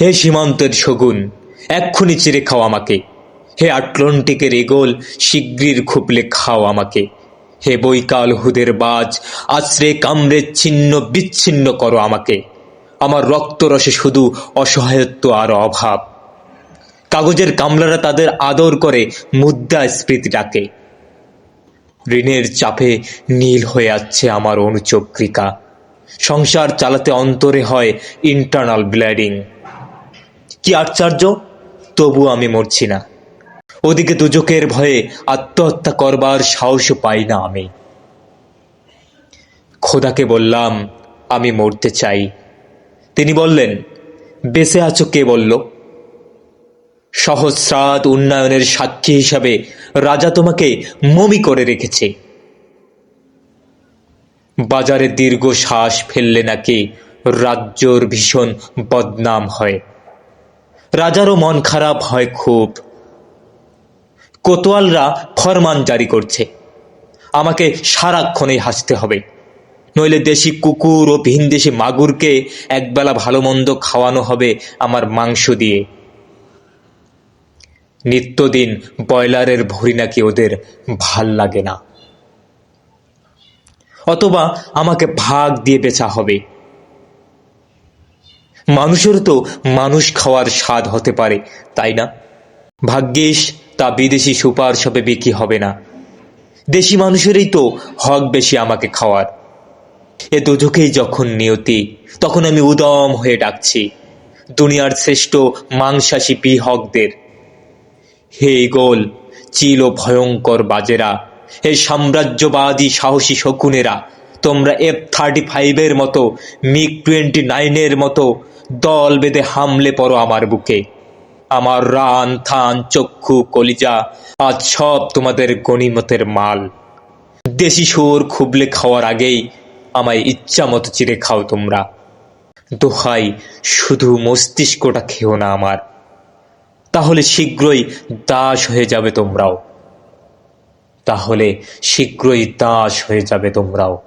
হে সীমান্তের শগুন, এক্ষুনি চিরে খাও আমাকে। হে আটলান্টিকের ঈগল, শিগগির খুপলে খাও আমাকে। হে বৈকাল হুদের বাজ, আছড়ে কামড়ে ছিন্ন বিচ্ছিন্ন করো আমাকে। আমার রক্তরসে শুধু অসহায়ত্ব আর অভাব। কাগজের কামলারা তাদের আদর করে মুদ্রা স্মৃতি ডাকে। ঋণের চাপে নীল হয়ে যাচ্ছে আমার অনুচক্রিকা। সংসার চালাতে অন্তরে হয় ইন্টারনাল ব্লিডিং। কি আশ্চর্য, তবু আমি মরছি না। ওদিকে দুজকের ভয়ে আত্মহত্যা করবার সাহসও পাই না আমি। খোদাকে বললাম আমি মরতে চাই। তিনি বললেন, বেঁচে আছো কে বলল? সহস্রাত উন্নয়নের সাক্ষী হিসাবে রাজা তোমাকে মমি করে রেখেছে। বাজারে দীর্ঘ শ্বাস ফেললে নাকি রাজ্যর ভীষণ বদনাম হয়। রাজারও মন খারাপ হয় খুব। কোতোয়ালরা ফরমান জারি করছে, আমাকে সারাক্ষণেই হাসতে হবে, নইলে দেশি কুকুর ও ভিনদেশি মাগুরকে একবেলা ভালো মন্দ খাওয়ানো হবে আমার মাংস দিয়ে। নিত্যদিন ব্রয়লারের ভুঁড়ি নাকি ওদের ভাল লাগে না। অথবা আমাকে ভাগ দিয়ে বেচা হবে। মানুষের তো মানুষ খাওয়ার স্বাদ হতে পারে, তাই না? ভাগ্যিস তা বিদেশি সুপার শপে বিক্রি হবে না। দেশি মানুষেরই তো হক বেশি আমাকে খাওয়ার। এ দুজকেই যখন নিয়তি, তখন আমি উদম হয়ে ডাকছি দুনিয়ার শ্রেষ্ঠ মাংসাশী বিহকদের। হে ঈগল, চিল ও ভয়ঙ্কর বাজেরা, হে সাম্রাজ্যবাদী সাহসী শকুনেরা, তোমরা F-35 মতো, MiG-29 মতো দল বেঁধে হামলে পড়ো আমার বুকে। আমার রান থান চক্ষু কলিজা আজ সব তোমাদের গনিমতের মাল। দেশি শুয়োর খুবলে খাওয়ার আগেই আমায় ইচ্ছা মতো চিরে খাও তোমরা। দোহাই, শুধু মস্তিষ্কটা খেও না আমার, তাহলে শীঘ্রই দাস হয়ে যাবে তোমরাও।